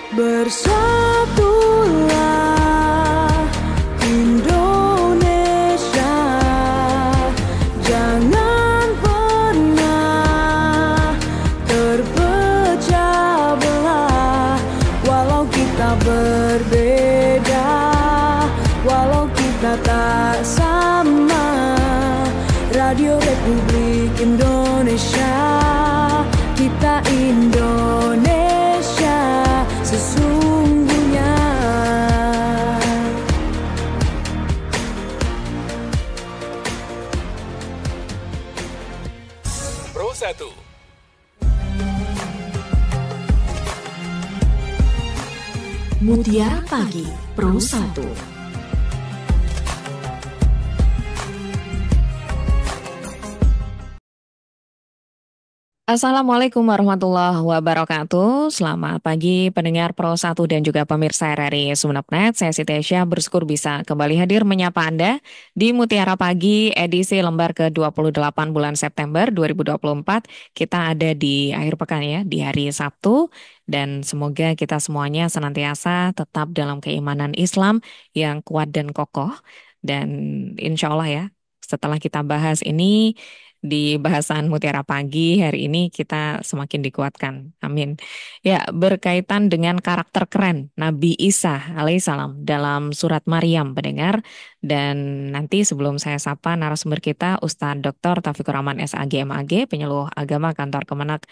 Bersatulah Indonesia, jangan pernah terpecah belah. Walau kita berbeda, walau kita tak sama, Radio Republik Indonesia, kita Indonesia sesungguhnya. Pro 1. Mutiara Pagi Pro 1. Assalamualaikum warahmatullahi wabarakatuh. Selamat pagi pendengar Pro 1 dan juga pemirsa RRI Sumeneb.net. Saya Siti Aisyah bersyukur bisa kembali hadir menyapa Anda di Mutiara Pagi edisi lembar ke-28 bulan September 2024. Kita ada di akhir pekan ya, di hari Sabtu. Dan semoga kita semuanya senantiasa tetap dalam keimanan Islam yang kuat dan kokoh. Dan insya Allah ya, setelah kita bahas ini, di bahasan Mutiara Pagi hari ini kita semakin dikuatkan. Amin. Ya, berkaitan dengan karakter keren Nabi Isa alaihissalam dalam surat Maryam pendengar. Dan nanti sebelum saya sapa narasumber kita Ustadz Dr. Taufikur Rahman SAG MAG, penyuluh agama kantor Kemenak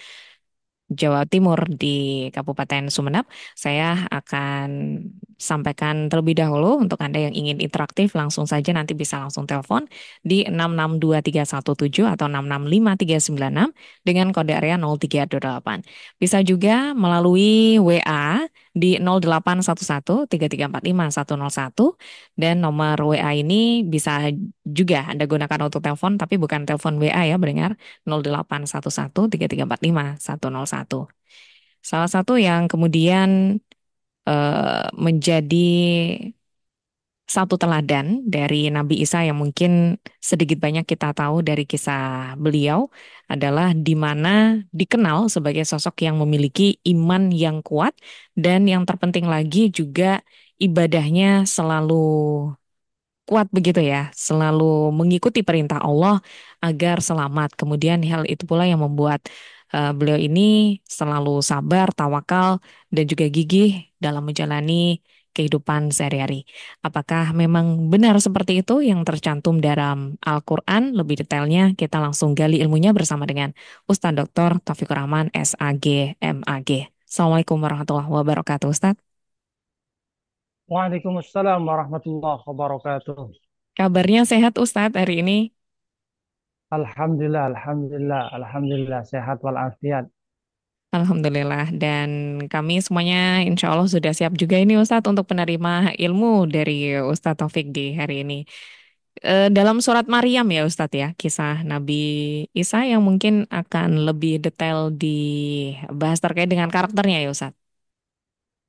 Jawa Timur di Kabupaten Sumeneb. Saya akan sampaikan terlebih dahulu untuk Anda yang ingin interaktif langsung saja nanti bisa langsung telepon di 662317 atau 665396 dengan kode area 0328. Bisa juga melalui WA di 08113345 101 dan nomor WA ini bisa juga Anda gunakan untuk telepon tapi bukan telepon WA ya mendengar 08113345 101. Salah satu yang kemudian menjadi satu teladan dari Nabi Isa yang mungkin sedikit banyak kita tahu dari kisah beliau adalah di mana dikenal sebagai sosok yang memiliki iman yang kuat dan yang terpenting lagi juga ibadahnya selalu kuat begitu ya, selalu mengikuti perintah Allah agar selamat. Kemudian hal itu pula yang membuat beliau ini selalu sabar, tawakal, dan juga gigih dalam menjalani kehidupan sehari-hari. Apakah memang benar seperti itu yang tercantum dalam Al-Quran? Lebih detailnya kita langsung gali ilmunya bersama dengan Ustadz Dr. Taufikur Rahman SAG MAG. Assalamualaikum warahmatullahi wabarakatuh, Ustadz. Waalaikumsalam warahmatullahi wabarakatuh. Kabarnya sehat Ustadz hari ini? Alhamdulillah, sehat walafiat. Alhamdulillah, dan kami semuanya insya Allah sudah siap juga ini Ustadz untuk penerima ilmu dari Ustadz Taufik di hari ini. Dalam surat Maryam ya Ustadz ya, kisah Nabi Isa yang mungkin akan lebih detail dibahas terkait dengan karakternya ya Ustadz.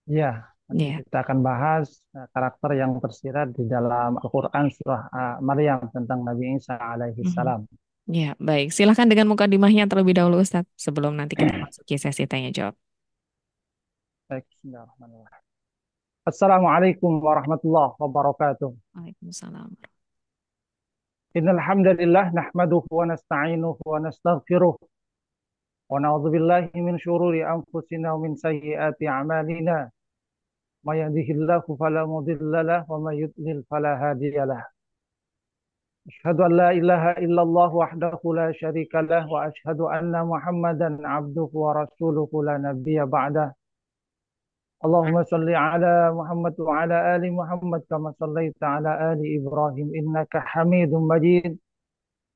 Ya, nanti Ya. kita akan bahas karakter yang tersirat di dalam Al-Quran surah Maryam tentang Nabi Isa alaihi Mhm. salam. Ya, baik. Silahkan dengan mukadimahnya terlebih dahulu Ustadz, sebelum nanti kita masuki sesi tanya jawab. Baik, bismillahirrahmanirrahim. Assalamualaikum warahmatullahi wabarakatuh. Waalaikumsalam. Innal hamdalillah nahmaduhu wa nasta'inuhu wa nastaghfiruh wa na'udzu billahi min syururi anfusina wa min sayyiati a'malina. May yahdihillahu fala mudilla lahu wa may yudlil fala hadiya lahu. Asyhadu an la ilaha illallah wahdahu la syarika lah wa asyhadu anna Muhammadan abduhu wa rasuluhu la nabiyya ba'dah. Allahumma salli ala Muhammad wa ala ali Muhammad kama sallaita ala ali Ibrahim innaka Hamidum Majid.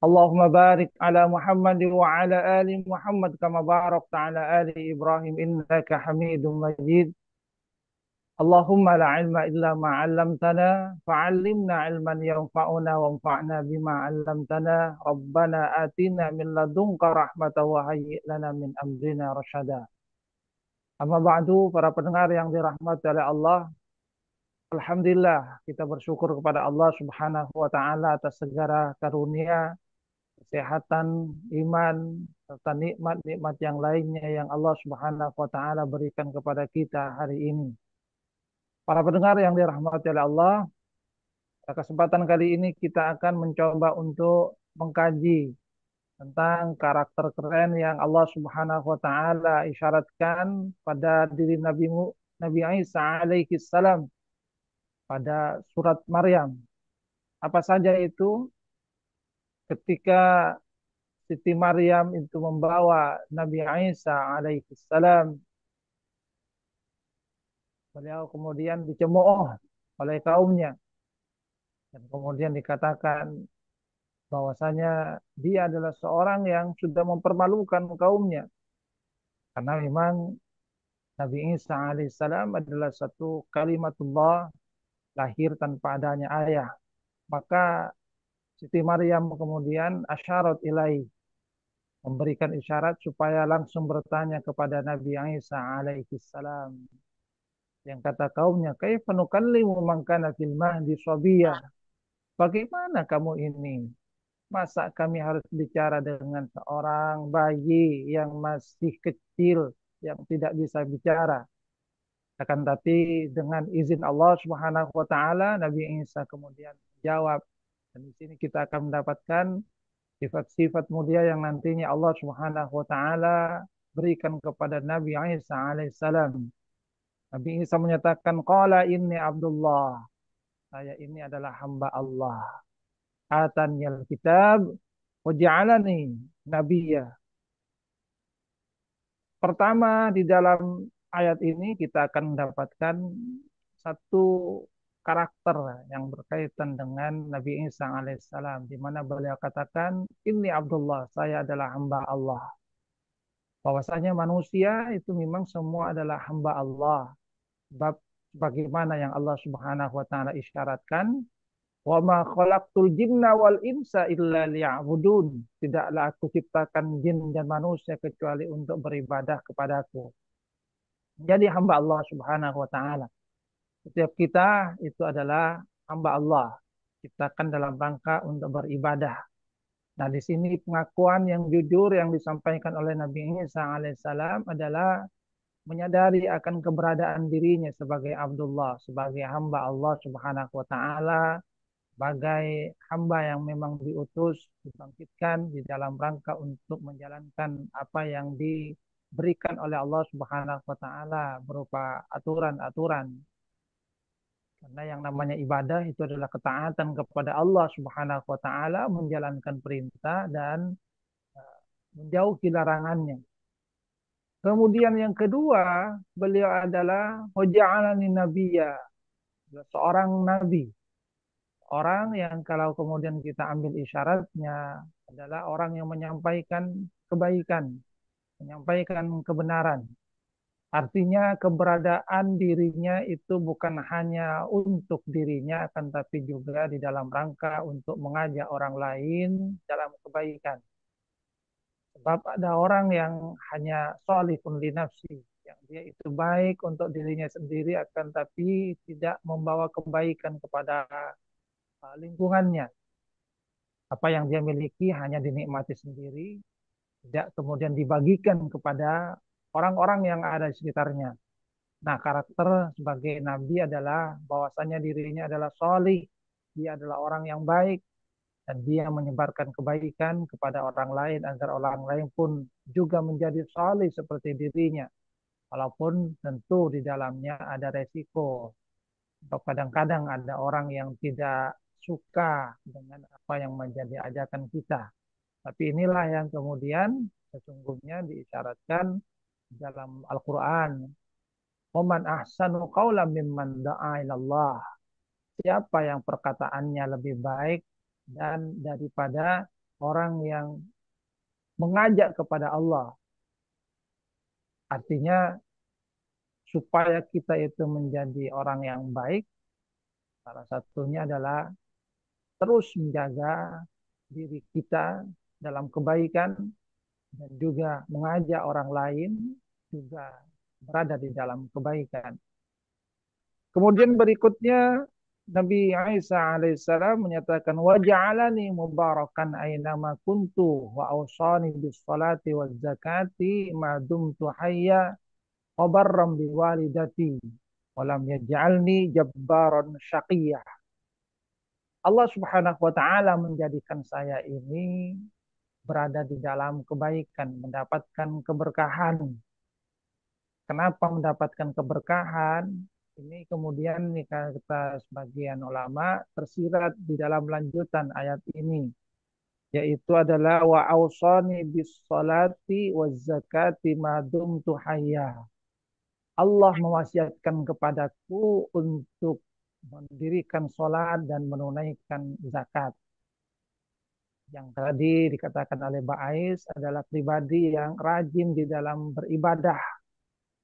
Allahumma barik ala Muhammad wa ala ali Muhammad kama barakta ala ali Ibrahim innaka Hamidum Majid. Allahumma la ilma illa ma 'allamtana fa'allimna 'ilman yanfa'una wanfa'na bima 'allamtana. Rabbana atina min ladunka rahmatan wa hayyi' lana min amrina rasyada. Amma ba'du, para pendengar yang dirahmati oleh Allah, alhamdulillah kita bersyukur kepada Allah Subhanahu wa taala atas segala karunia, kesehatan, iman, serta nikmat-nikmat yang lainnya yang Allah Subhanahu wa taala berikan kepada kita hari ini. Para pendengar yang dirahmati oleh Allah, pada kesempatan kali ini kita akan mencoba untuk mengkaji tentang karakter keren yang Allah Subhanahu wa taala isyaratkan pada diri Nabi Isa alaihi salam pada surat Maryam. Apa saja itu? Ketika Siti Maryam itu membawa Nabi Isa alaihi salam, beliau kemudian dicemooh oleh kaumnya dan kemudian dikatakan bahwasanya dia adalah seorang yang sudah mempermalukan kaumnya karena memang Nabi Isa alaihissalam adalah satu kalimatullah, lahir tanpa adanya ayah. Maka Siti Maryam kemudian asyarat ilaih, memberikan isyarat supaya langsung bertanya kepada Nabi Isa alaihissalam. Yang kata kaumnya, kaifa nukallimu man kana fil mahdi sabiyya? Bagaimana kamu ini? Masa kami harus bicara dengan seorang bayi yang masih kecil, yang tidak bisa bicara? Akan tapi dengan izin Allah Subhanahu wa taala, Nabi Isa kemudian menjawab. Dan di sini kita akan mendapatkan sifat-sifat mulia yang nantinya Allah Subhanahu wa taala berikan kepada Nabi Isa alaihissalam. Nabi Isa menyatakan, qala inni Abdullah. Saya ini adalah hamba Allah. Atanyal kitab wa ja'alani nabiyya. Pertama, di dalam ayat ini kita akan mendapatkan satu karakter yang berkaitan dengan Nabi Isa alaihissalam, di mana beliau katakan, ini Abdullah, saya adalah hamba Allah. Bahwasanya manusia itu memang semua adalah hamba Allah. Sebab bagaimana yang Allah Subhanahu wa taala isyaratkan, wa ma khalaqtul jinna wal insa illa liya'budun. Tidaklah aku ciptakan jin dan manusia kecuali untuk beribadah kepadaku. Jadi hamba Allah Subhanahu wa taala. Setiap kita itu adalah hamba Allah, ciptakan dalam rangka untuk beribadah. Nah, di sini pengakuan yang jujur yang disampaikan oleh Nabi Isa alaihissalam adalah menyadari akan keberadaan dirinya sebagai Abdullah, sebagai hamba Allah Subhanahu wa taala, sebagai hamba yang memang diutus, dibangkitkan di dalam rangka untuk menjalankan apa yang diberikan oleh Allah Subhanahu wa taala berupa aturan-aturan. Karena yang namanya ibadah itu adalah ketaatan kepada Allah Subhanahu wa taala, menjalankan perintah dan menjauhi larangannya. Kemudian yang kedua, beliau adalah waja'alani nabiyya, seorang nabi. Orang yang kalau kemudian kita ambil isyaratnya adalah orang yang menyampaikan kebaikan, menyampaikan kebenaran. Artinya keberadaan dirinya itu bukan hanya untuk dirinya, akan tapi juga di dalam rangka untuk mengajak orang lain dalam kebaikan. Sebab ada orang yang hanya sholihun li nafsi, yang dia itu baik untuk dirinya sendiri, akan tapi tidak membawa kebaikan kepada lingkungannya. Apa yang dia miliki hanya dinikmati sendiri, tidak kemudian dibagikan kepada orang-orang yang ada di sekitarnya. Nah, karakter sebagai nabi adalah bahwasanya dirinya adalah sholih, dia adalah orang yang baik, dan dia menyebarkan kebaikan kepada orang lain agar orang lain pun juga menjadi sholih seperti dirinya. Walaupun tentu di dalamnya ada resiko. Kadang-kadang ada orang yang tidak suka dengan apa yang menjadi ajakan kita. Tapi inilah yang kemudian sesungguhnya diisyaratkan dalam Al-Quran. Waman ahsanu qawlan mimman da'a ilallah. Siapa yang perkataannya lebih baik dan daripada orang yang mengajak kepada Allah. Artinya supaya kita itu menjadi orang yang baik, salah satunya adalah terus menjaga diri kita dalam kebaikan dan juga mengajak orang lain juga berada di dalam kebaikan. Kemudian berikutnya Nabi Isa alaihissalam menyatakan waja'alani mubarakan ainama kuntu wa awsani bis salati waz zakati ma dumtu hayya wa barram bi walidati wa lam yaj'alni jabbaran syaqiyya. Allah Subhanahu wa taala menjadikan saya ini berada di dalam kebaikan, mendapatkan keberkahan. Kenapa mendapatkan keberkahan? Ini kemudian nih kata sebagian ulama tersirat di dalam lanjutan ayat ini, yaitu adalah wa ausani bis salati waz zakati ma dumtu hayya. Allah mewasiatkan kepadaku untuk mendirikan salat dan menunaikan zakat. Yang tadi dikatakan oleh Ba'ais adalah pribadi yang rajin di dalam beribadah.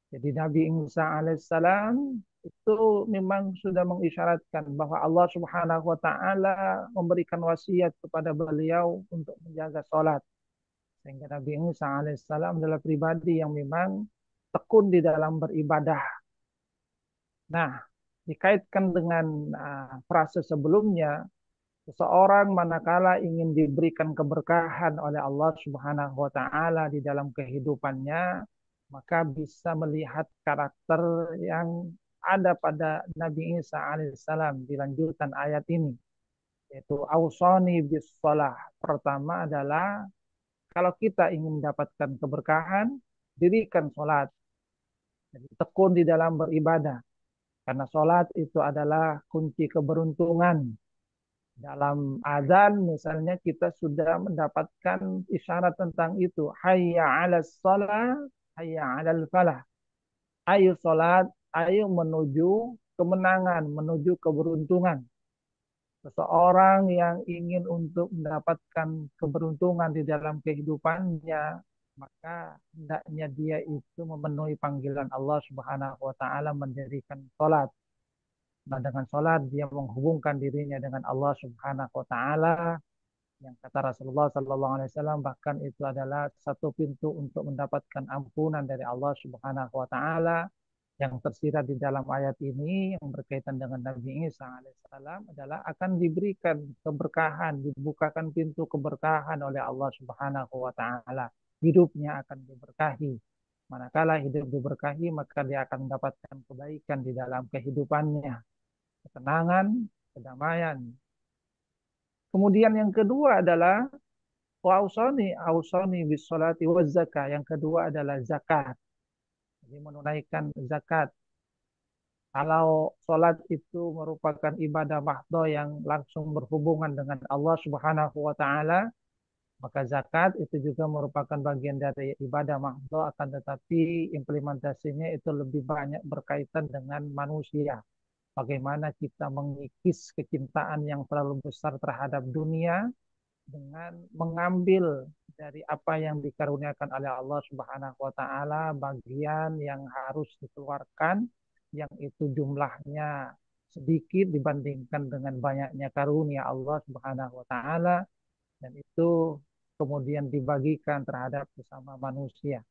Jadi Nabi Isa alaihissalam itu memang sudah mengisyaratkan bahwa Allah Subhanahu wa taala memberikan wasiat kepada beliau untuk menjaga salat. Sehingga Nabi Isa alaihissalam adalah pribadi yang memang tekun di dalam beribadah. Nah, dikaitkan dengan frase sebelumnya, seseorang manakala ingin diberikan keberkahan oleh Allah Subhanahu wa taala di dalam kehidupannya, maka bisa melihat karakter yang ada pada Nabi Isa alaihissalam di lanjutan ayat ini, yaitu ausoni bis shalah. Pertama adalah kalau kita ingin mendapatkan keberkahan, dirikan sholat. Jadi tekun di dalam beribadah. Karena sholat itu adalah kunci keberuntungan. Dalam azan misalnya kita sudah mendapatkan isyarat tentang itu. Hayya 'alas shalah, hayya 'alal falah. Ayo sholat, ayo menuju kemenangan, menuju keberuntungan. Seseorang yang ingin untuk mendapatkan keberuntungan di dalam kehidupannya, maka hendaknya dia itu memenuhi panggilan Allah Subhanahu wa taala mendirikan sholat. Nah, dengan sholat dia menghubungkan dirinya dengan Allah Subhanahu wa taala, yang kata Rasulullah Sallallahu Alaihi Wasallam bahkan itu adalah satu pintu untuk mendapatkan ampunan dari Allah Subhanahu Wa Taala. Yang tersirat di dalam ayat ini yang berkaitan dengan Nabi Isa alaihissalam adalah akan diberikan keberkahan, dibukakan pintu keberkahan oleh Allah Subhanahu Wa Taala. Hidupnya akan diberkahi. Manakala hidup diberkahi, maka dia akan mendapatkan kebaikan di dalam kehidupannya, ketenangan, kedamaian. Kemudian yang kedua adalah wa ausani bis salati waz zakah. Yang kedua adalah zakat. Jadi menunaikan zakat. Kalau salat itu merupakan ibadah mahdhah yang langsung berhubungan dengan Allah Subhanahu wa taala, maka zakat itu juga merupakan bagian dari ibadah mahdhah, akan tetapi implementasinya itu lebih banyak berkaitan dengan manusia. Bagaimana kita mengikis kecintaan yang terlalu besar terhadap dunia dengan mengambil dari apa yang dikaruniakan oleh Allah Subhanahu wa taala bagian yang harus dikeluarkan, yang itu jumlahnya sedikit dibandingkan dengan banyaknya karunia Allah Subhanahu wa taala, dan itu kemudian dibagikan terhadap sesama manusia.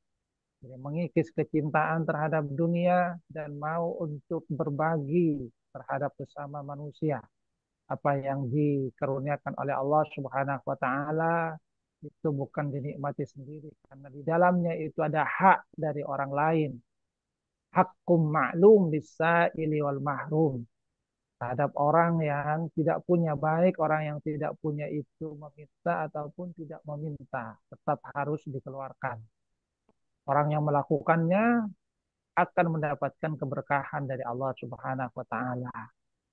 Jadi mengikis kecintaan terhadap dunia dan mau untuk berbagi terhadap sesama manusia. Apa yang dikaruniakan oleh Allah Subhanahu wa taala itu bukan dinikmati sendiri, karena di dalamnya itu ada hak dari orang lain. Hakkum ma'lum lis-sa'ili wal mahrum. Terhadap orang yang tidak punya, baik orang yang tidak punya itu meminta ataupun tidak meminta, tetap harus dikeluarkan. Orang yang melakukannya akan mendapatkan keberkahan dari Allah Subhanahu wa taala.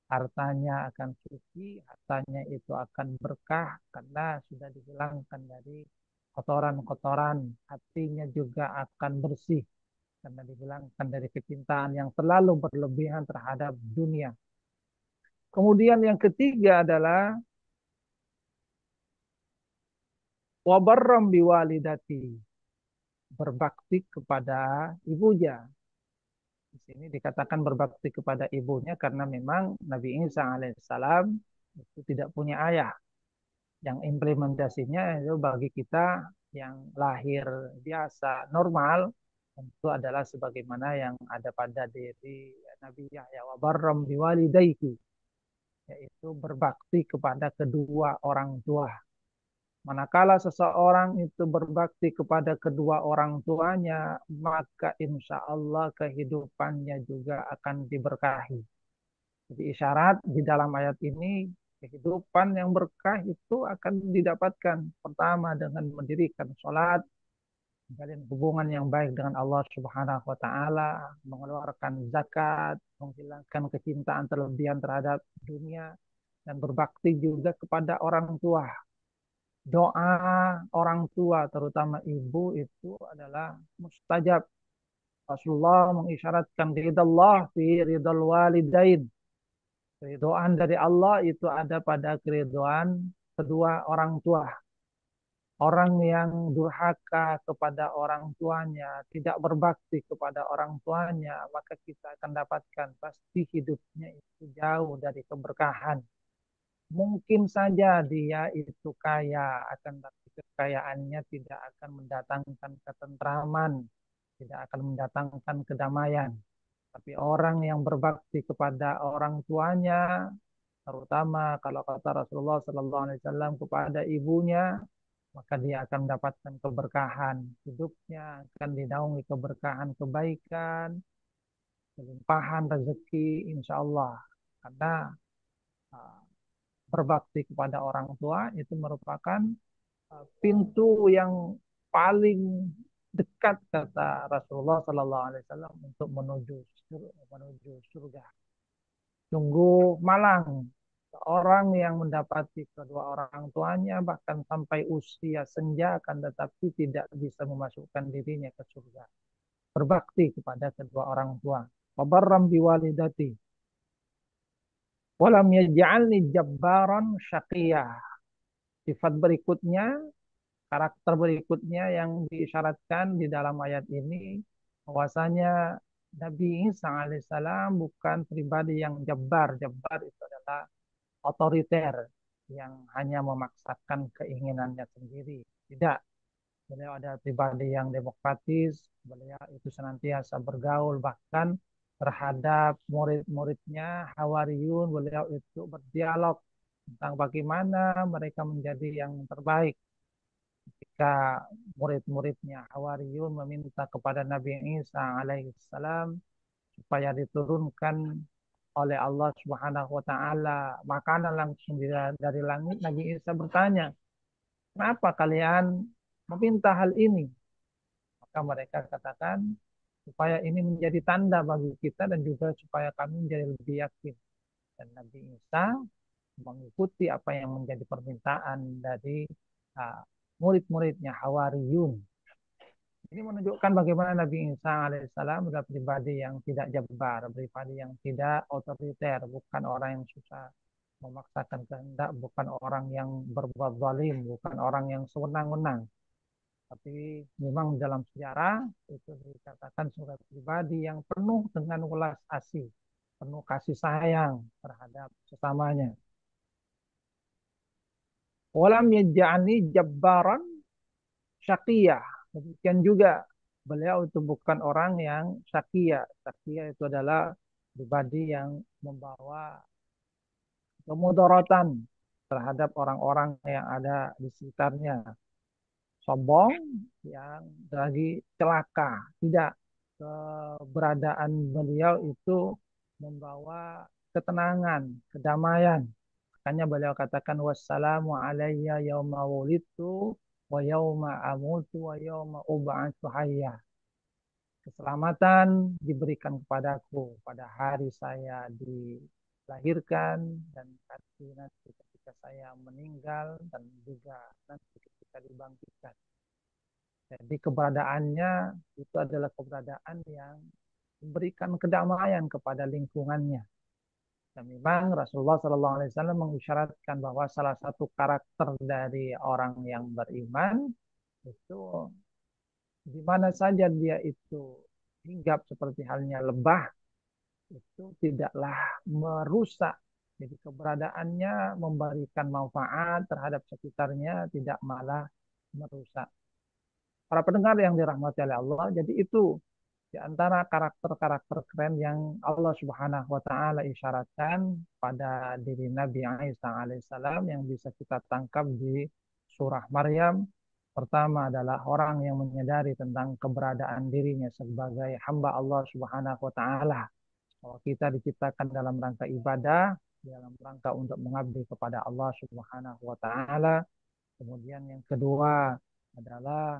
Hartanya akan suci, hartanya itu akan berkah karena sudah dihilangkan dari kotoran-kotoran. Hatinya juga akan bersih karena dihilangkan dari kecintaan yang terlalu berlebihan terhadap dunia. Kemudian yang ketiga adalah wabarram biwalidati, berbakti kepada ibunya. Di sini dikatakan berbakti kepada ibunya karena memang Nabi Isa alaihissalam itu tidak punya ayah. Yang implementasinya itu bagi kita yang lahir biasa, normal, tentu adalah sebagaimana yang ada pada diri Nabi Yahya wa barram biwalidayhi. yaitu berbakti kepada kedua orang tua. Manakala seseorang itu berbakti kepada kedua orang tuanya, maka insya Allah kehidupannya juga akan diberkahi. Jadi isyarat di dalam ayat ini, kehidupan yang berkah itu akan didapatkan. Pertama dengan mendirikan sholat, menjalin hubungan yang baik dengan Allah Subhanahu wa taala, mengeluarkan zakat, menghilangkan kecintaan terlebihan terhadap dunia dan berbakti juga kepada orang tua. Doa orang tua terutama ibu itu adalah mustajab. Rasulullah mengisyaratkan ridallah fi ridal walidain. Keridhaan dari Allah itu ada pada keridhaan kedua orang tua. Orang yang durhaka kepada orang tuanya, tidak berbakti kepada orang tuanya, maka kita akan dapatkan pasti hidupnya itu jauh dari keberkahan. Mungkin saja dia itu kaya, akan tapi kekayaannya tidak akan mendatangkan ketentraman, tidak akan mendatangkan kedamaian. Tapi orang yang berbakti kepada orang tuanya, terutama kalau kata Rasulullah SAW kepada ibunya, maka dia akan mendapatkan keberkahan. Hidupnya akan dinaungi keberkahan, kebaikan, kelimpahan rezeki, insya Allah. Karena uh, berbakti kepada orang tua itu merupakan pintu yang paling dekat kata Rasulullah Sallallahu Alaihi Wasallam untuk menuju surga. Sungguh malang orang yang mendapati kedua orang tuanya bahkan sampai usia senja akan tetapi tidak bisa memasukkan dirinya ke surga. Berbakti kepada kedua orang tua. Wabarram biwalidati. Walam yaj'alni jabbaran syaqiyah. Sifat berikutnya, karakter berikutnya yang diisyaratkan di dalam ayat ini bahwasanya Nabi Isa alaihissalam bukan pribadi yang jabbar. Jabbar itu adalah otoriter yang hanya memaksakan keinginannya sendiri. Tidak. Beliau ada pribadi yang demokratis. Beliau itu senantiasa bergaul bahkan terhadap murid-muridnya, Hawariyun. Beliau itu berdialog tentang bagaimana mereka menjadi yang terbaik. Ketika murid-muridnya Hawariyun meminta kepada Nabi Isa alaihissalam supaya diturunkan oleh Allah Subhanahu wa taala makanan langsung dari langit, Nabi Isa bertanya, "Kenapa kalian meminta hal ini?" Maka mereka katakan, supaya ini menjadi tanda bagi kita dan juga supaya kami menjadi lebih yakin. Dan Nabi Isa mengikuti apa yang menjadi permintaan dari uh, murid-muridnya Hawariyun. Ini menunjukkan bagaimana Nabi Isa alaihissalam adalah pribadi yang tidak jabbar, pribadi yang tidak otoriter, bukan orang yang susah memaksakan kehendak, bukan orang yang berbuat zalim, bukan orang yang sewenang-wenang. Tapi memang dalam sejarah itu dikatakan sebagai pribadi yang penuh dengan welas asih, penuh kasih sayang terhadap sesamanya. Walam yaj'alni jabbaran syaqiyah. Demikian juga beliau itu bukan orang yang syaqiyah. Syaqiyah itu adalah pribadi yang membawa kemudaratan terhadap orang-orang yang ada di sekitarnya. Sombong yang lagi celaka. Tidak, keberadaan beliau itu membawa ketenangan, kedamaian. Makanya beliau katakan wassalamu alayya yauma wulidtu wa yauma amutu wa yauma ub'atsu hayya. Keselamatan diberikan kepadaku pada hari saya dilahirkan dan nanti ketika saya meninggal dan juga nanti ketika dibangkitkan. Jadi keberadaannya itu adalah keberadaan yang memberikan kedamaian kepada lingkungannya. Dan memang Rasulullah SAW mengisyaratkan bahwa salah satu karakter dari orang yang beriman itu di mana saja dia itu hinggap seperti halnya lebah itu tidaklah merusak. Jadi keberadaannya memberikan manfaat terhadap sekitarnya, tidak malah merusak. Para pendengar yang dirahmati oleh Allah, jadi itu Di antara karakter-karakter keren yang Allah Subhanahu wa taala isyaratkan pada diri Nabi Isa alaihissalam yang bisa kita tangkap di surah Maryam. Pertama adalah orang yang menyadari tentang keberadaan dirinya sebagai hamba Allah Subhanahu wa taala. Bahwa kita diciptakan dalam rangka ibadah, dalam rangka untuk mengabdi kepada Allah Subhanahu wa taala. Kemudian yang kedua adalah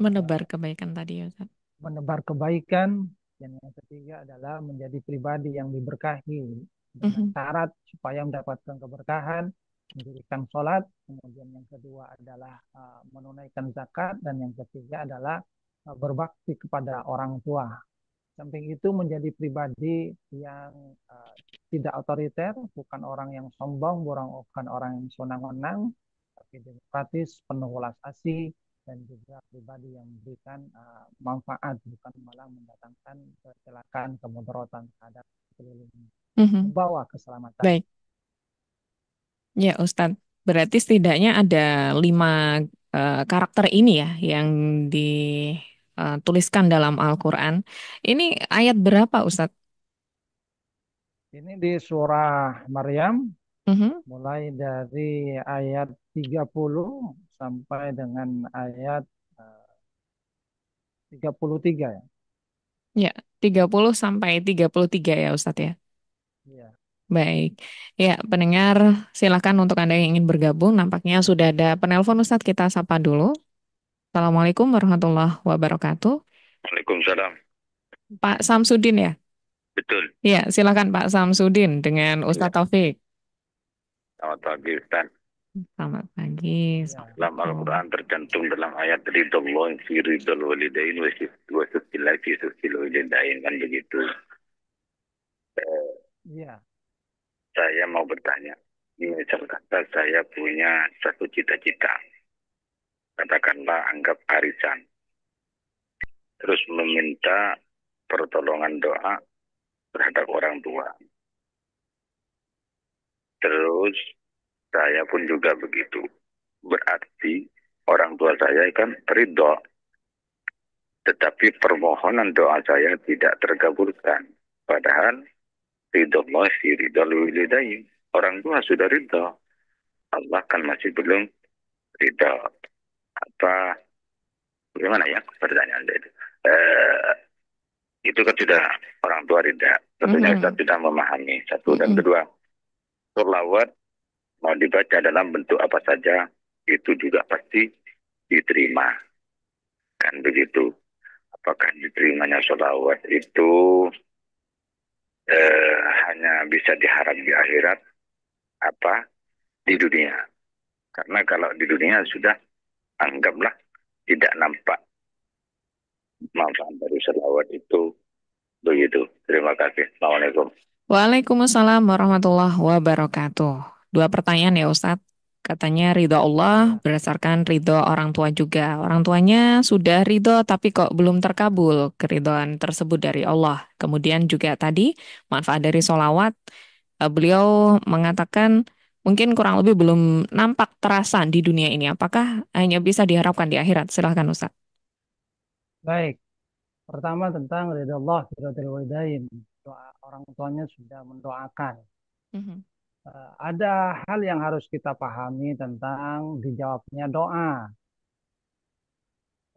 Menebar kebaikan tadi ya Ustaz. menebar kebaikan, dan yang ketiga adalah menjadi pribadi yang diberkahi dengan Mhm. syarat supaya mendapatkan keberkahan, mendirikan sholat, kemudian yang kedua adalah menunaikan zakat, dan yang ketiga adalah berbakti kepada orang tua. Samping itu menjadi pribadi yang tidak otoriter, bukan orang yang sombong, bukan orang yang senang-senang, tapi demokratis, penuh welas asih, dan juga pribadi yang memberikan manfaat, bukan malah mendatangkan kecelakaan, kemudaratan terhadap sekeliling, Mhm. membawa keselamatan. Baik, ya Ustadz. Berarti setidaknya ada 5 karakter ini ya yang dituliskan dalam Al-Quran. Ini ayat berapa Ustadz? Ini di surah Maryam, Mhm. mulai dari ayat 30 sampai dengan ayat eh, 33 ya. Ya, 30 sampai 33 ya Ustadz ya. Iya. Baik. Ya, pendengar, silakan untuk Anda yang ingin bergabung. Nampaknya sudah ada penelpon Ustadz, kita sapa dulu. Assalamualaikum warahmatullahi wabarakatuh. Waalaikumsalam. Pak Samsudin ya? Betul. Ya, silakan Pak Samsudin dengan Ya. Ustadz Taufik. Selamat pagi, Ustaz. Selamat pagi. Ya. Dalam Al-Quran tercantum dalam ayat ridallah fi ridal walidain wa syukurlah fi syukuril walidain, kan begitu. Iya. Saya mau bertanya. Ini misal kata saya punya satu cita-cita. Katakanlah anggap arisan. Terus meminta pertolongan doa terhadap orang tua. Terus saya pun juga begitu. Berarti orang tua saya kan ridho, tetapi permohonan doa saya tidak terkabulkan. Padahal ridho Allah fi ridho walidain. Orang tua sudah ridho, Allah kan masih belum ridho. Apa bagaimana ya pertanyaan saya itu? Itu kan sudah orang tua ridho. Tentunya kita Mhm. tidak memahami. Satu dan Mhm. kedua, sholawat mau dibaca dalam bentuk apa saja itu juga pasti diterima. Kan begitu. Apakah diterimanya sholawat itu hanya bisa diharap di akhirat apa di dunia? Karena kalau di dunia sudah anggaplah tidak nampak manfaat dari sholawat itu, begitu. Terima kasih. Assalamualaikum. Waalaikumsalam warahmatullahi wabarakatuh. 2 pertanyaan ya Ustadz. Katanya ridho Allah Ya. berdasarkan ridho orang tua juga. Orang tuanya sudah ridho tapi kok belum terkabul keridhoan tersebut dari Allah. Kemudian juga tadi manfaat dari solawat. Beliau mengatakan mungkin kurang lebih belum nampak terasa di dunia ini. Apakah hanya bisa diharapkan di akhirat? Silahkan Ustadz. Baik. Pertama tentang ridha Allah, ridha walidain. Doa orang tuanya sudah mendoakan. Mhm. Ada hal yang harus kita pahami tentang dijawabnya doa.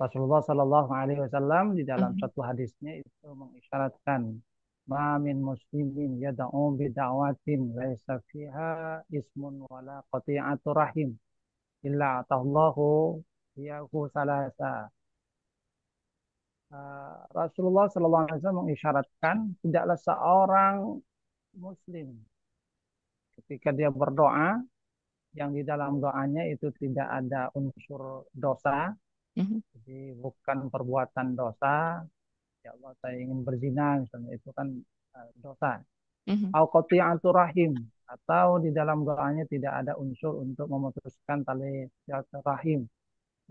Rasulullah Shallallahu Alaihi Wasallam di dalam Mhm. satu hadisnya itu mengisyaratkan, "Ma min muslimin yad'u bi da'watin laisa fiha ismun wala qati'atu rahim illa atallahu iyahu salasa." Rasulullah Shallallahu Alaihi Wasallam mengisyaratkan tidaklah seorang Muslim ketika dia berdoa yang di dalam doanya itu tidak ada unsur dosa, Mhm. jadi bukan perbuatan dosa. Ya Allah, saya ingin berzina, misalnya itu kan dosa. Mhm. Au qati'atu rahim, atau di dalam doanya tidak ada unsur untuk memutuskan tali silaturahim.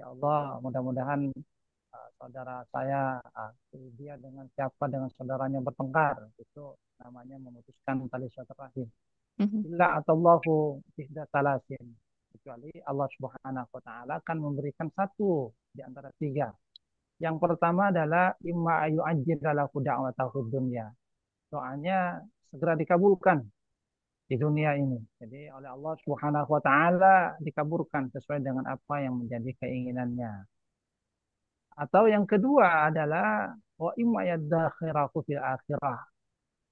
Ya Allah, mudah-mudahan saudara saya dia dengan siapa dengan saudaranya bertengkar, itu namanya memutuskan tali silaturahim. Mhm. Illa atallahu ihda talasin, kecuali Allah Subhanahu wa taala akan memberikan satu di antara tiga. Yang pertama adalah imma ayu ajjilalahu da'watahu fid dunya. Doanya segera dikabulkan di dunia ini. Jadi oleh Allah Subhanahu wa taala dikabulkan sesuai dengan apa yang menjadi keinginannya. Atau yang kedua adalah wa imma yaddakhirahu fil akhirah.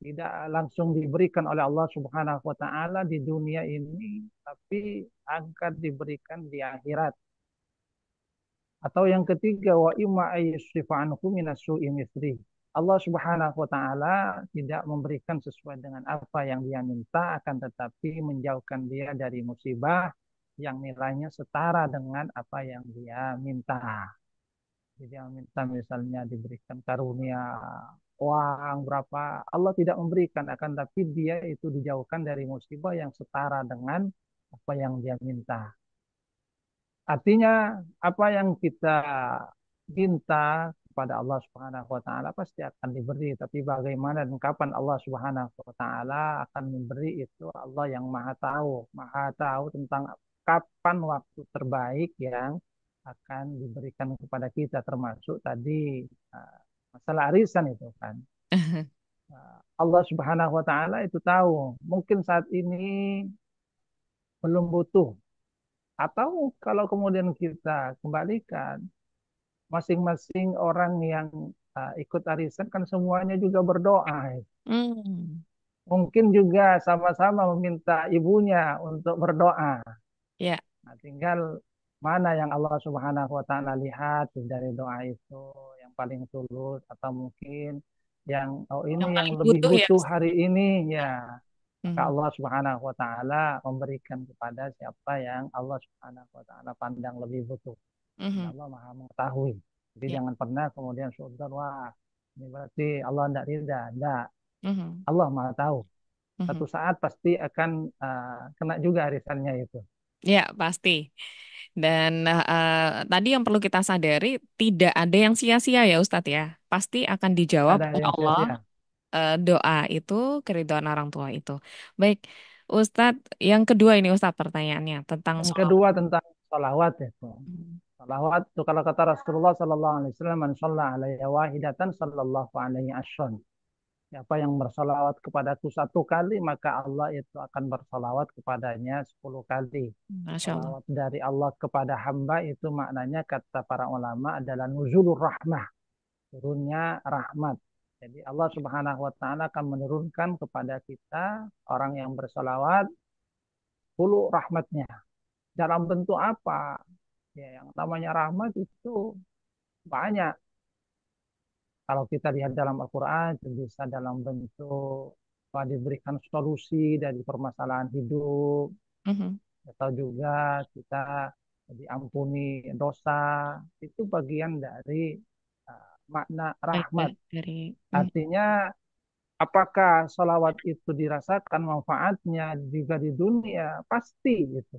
Tidak langsung diberikan oleh Allah Subhanahu wa taala di dunia ini, tapi akan diberikan di akhirat. Atau yang ketiga wa imma ayyusrifa anhu minassu'i mithli. Allah Subhanahu wa taala tidak memberikan sesuai dengan apa yang dia minta, akan tetapi menjauhkan dia dari musibah yang nilainya setara dengan apa yang dia minta. Jadi dia minta misalnya diberikan karunia uang berapa, Allah tidak memberikan, akan tapi dia itu dijauhkan dari musibah yang setara dengan apa yang dia minta. Artinya apa yang kita minta kepada Allah Subhanahu wa taala pasti akan diberi, tapi bagaimana dan kapan Allah Subhanahu wa taala akan memberi itu Allah yang Maha tahu tentang kapan waktu terbaik yang akan diberikan kepada kita, termasuk tadi masalah arisan itu kan. Allah Subhanahu wa taala itu tahu, mungkin saat ini belum butuh, atau kalau kemudian kita kembalikan, masing-masing orang yang ikut arisan kan semuanya juga berdoa. Hmm. Mungkin juga sama-sama meminta ibunya untuk berdoa. Ya, Nah, tinggal mana yang Allah Subhanahu wa taala lihat dari doa itu yang paling tulus, atau mungkin yang yang ini yang paling lebih butuh ya. butuh hari ini ya, maka Mhm. Allah Subhanahu wa taala memberikan kepada siapa yang Allah Subhanahu wa taala pandang lebih butuh. Dan Mhm. Allah Maha mengetahui. Jadi Ya. jangan pernah kemudian suudzon, wah ini berarti Allah tidak ridha. Tidak, Mhm. Allah Maha tahu. Mhm. Satu saat pasti akan kena juga arisannya itu. Ya, pasti. Dan tadi yang perlu kita sadari, tidak ada yang sia-sia ya Ustadz ya. Pasti akan Tidak dijawab ada oleh yang Allah, sia-sia. doa itu, keridhaan orang tua itu. Baik, Ustadz, yang kedua ini Ustadz pertanyaannya tentang Yang sholat. kedua tentang salawat itu. Salawat itu kalau kata Rasulullah Sallallahu Alaihi Wasallam, man shalla alaihi wahidatan sallallahu alaihi asyran. Siapa yang bersalawat kepadaku satu kali, maka Allah itu akan bersalawat kepadanya 10 kali. Masya Allah. Salawat dari Allah kepada hamba itu maknanya kata para ulama adalah nuzulur rahmah, turunnya rahmat. Jadi Allah Subhanahu wa taala akan menurunkan kepada kita orang yang bersalawat 10 rahmatnya. Dalam bentuk apa? Ya, yang namanya rahmat itu banyak. Kalau kita lihat dalam Al-Quran, itu bisa dalam bentuk diberikan solusi dari permasalahan hidup, Mhm. atau juga kita diampuni dosa. Itu bagian dari makna Ada rahmat. dari Artinya, apakah salawat itu dirasakan manfaatnya juga di dunia? Pasti itu.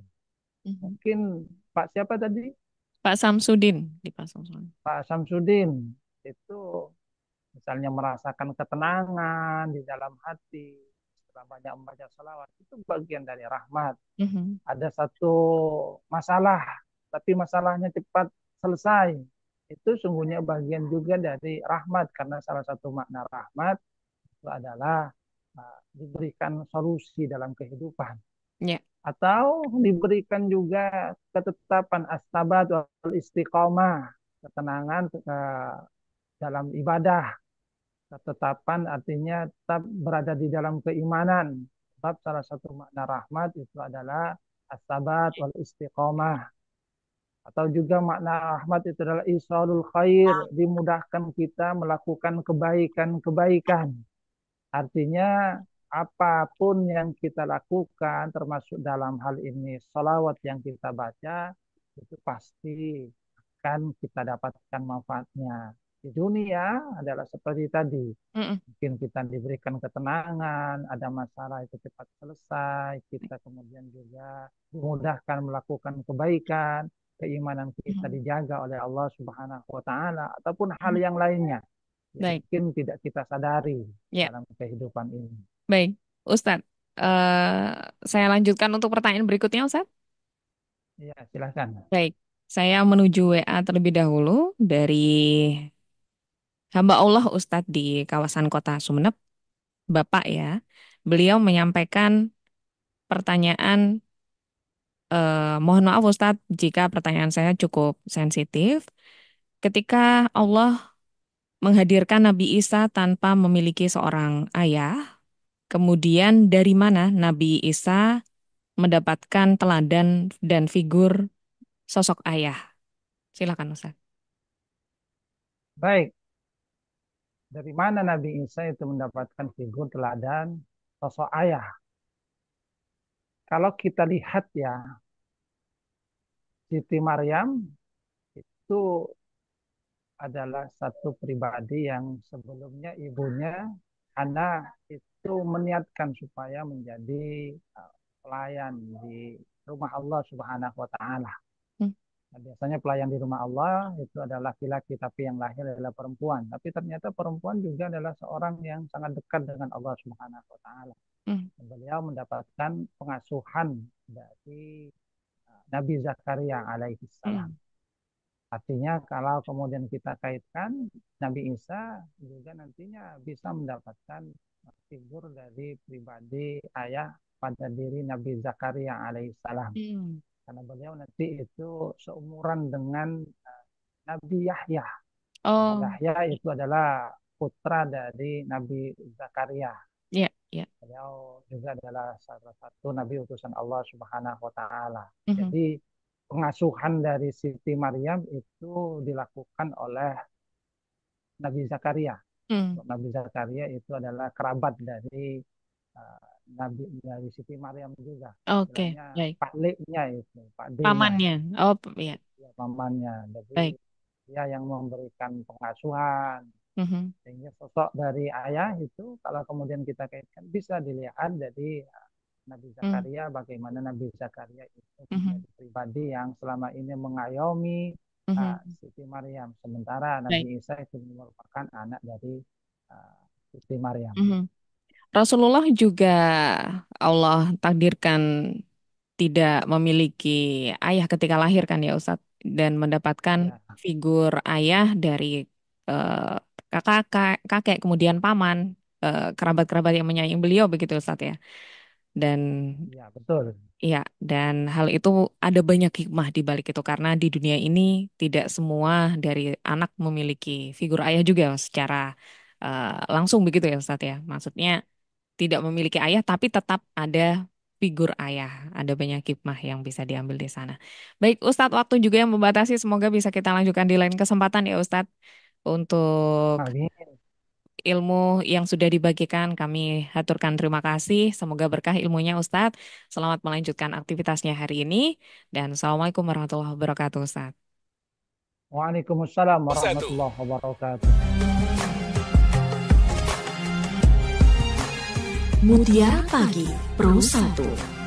Mhm. Mungkin Pak siapa tadi? Pak Samsudin di Pak Samsudin. Pak Samsudin itu misalnya merasakan ketenangan di dalam hati setelah banyak membaca salawat, itu bagian dari rahmat. Mhm. Ada satu masalah, tapi masalahnya cepat selesai, itu sungguhnya bagian juga dari rahmat, karena salah satu makna rahmat itu adalah diberikan solusi dalam kehidupan, Ya. atau diberikan juga ketetapan as-sabat wal istiqomah, ketenangan dalam ibadah. Ketetapan artinya tetap berada di dalam keimanan. Sebab salah satu makna rahmat itu adalah as-sabat wal istiqomah. Atau juga makna rahmat itu adalah isalul khair, dimudahkan kita melakukan kebaikan-kebaikan. Artinya apapun yang kita lakukan, termasuk dalam hal ini salawat yang kita baca, itu pasti akan kita dapatkan manfaatnya. Di dunia adalah seperti tadi, Mhm. mungkin kita diberikan ketenangan, ada masalah itu cepat selesai, kita kemudian juga dimudahkan melakukan kebaikan, keimanan kita Mhm. dijaga oleh Allah Subhanahu wa taala, ataupun hal Mhm. yang lainnya yang Baik. mungkin tidak kita sadari Ya. dalam kehidupan ini. Baik, Ustadz. Saya lanjutkan untuk pertanyaan berikutnya, Ustadz. Ya, silakan. Baik. Saya menuju WA terlebih dahulu dari hamba Allah Ustadz di kawasan kota Sumeneb, Bapak ya. Beliau menyampaikan pertanyaan, mohon maaf Ustadz jika pertanyaan saya cukup sensitif. Ketika Allah menghadirkan Nabi Isa tanpa memiliki seorang ayah, kemudian dari mana Nabi Isa mendapatkan teladan dan figur sosok ayah? Silakan Ustaz. Baik, dari mana Nabi Isa itu mendapatkan figur teladan sosok ayah? Kalau kita lihat ya, Siti Maryam itu adalah satu pribadi yang sebelumnya ibunya Hana itu meniatkan supaya menjadi pelayan di rumah Allah Subhanahu wa taala. Hmm. Nah, biasanya pelayan di rumah Allah itu adalah laki-laki tapi yang lahir adalah perempuan. Tapi ternyata perempuan juga adalah seorang yang sangat dekat dengan Allah Subhanahu wa taala. Hmm. Beliau mendapatkan pengasuhan dari Nabi Zakaria alaihi salam. Hmm. Artinya kalau kemudian kita kaitkan Nabi Isa juga nantinya bisa mendapatkan figur dari pribadi ayah pada diri Nabi Zakaria alaihissalam. Hmm. Karena beliau nanti itu seumuran dengan Nabi Yahya. Oh, Yahya itu adalah putra dari Nabi Zakaria. ya, ya. Beliau juga adalah salah satu Nabi utusan Allah Subhanahu wa taala. Mhm. Jadi pengasuhan dari Siti Maryam itu dilakukan oleh Nabi Zakaria. Hmm. Nabi Zakaria itu adalah kerabat dari Nabi dari Siti Maryam juga. Oke, Istilahnya baik. Pak Leknya itu, Pak D-nya, Pamannya. Oh, ya, ya, pamannya. Jadi baik. dia yang memberikan pengasuhan. Mhm. Sehingga sosok dari ayah itu kalau kemudian kita kaitkan bisa dilihat dari Nabi Hmm. Zakaria, bagaimana Nabi Zakaria itu Mhm. menjadi pribadi yang selama ini mengayomi Mhm. Siti Maryam. Sementara Baik. Nabi Isa itu merupakan anak dari Siti Maryam. Mhm. Rasulullah juga Allah takdirkan tidak memiliki ayah ketika lahir kan ya Ustadz, dan mendapatkan Ya, figur ayah dari kakak, kemudian paman, kerabat-kerabat yang menyayangi beliau begitu Ustadz ya. Dan ya betul. iya, dan hal itu ada banyak hikmah di balik itu karena di dunia ini tidak semua dari anak memiliki figur ayah juga secara langsung begitu ya Ustadz ya. Maksudnya tidak memiliki ayah tapi tetap ada figur ayah. Ada banyak hikmah yang bisa diambil di sana. Baik Ustadz, waktu juga yang membatasi, semoga bisa kita lanjutkan di lain kesempatan ya Ustadz. Untuk Amin. ilmu yang sudah dibagikan kami haturkan terima kasih. Semoga berkah ilmunya Ustadz. Selamat melanjutkan aktivitasnya hari ini. Dan Assalamualaikum warahmatullahi wabarakatuh Ustadz. Waalaikumsalam warahmatullahi wabarakatuh. Mutiara Pagi Pro 1.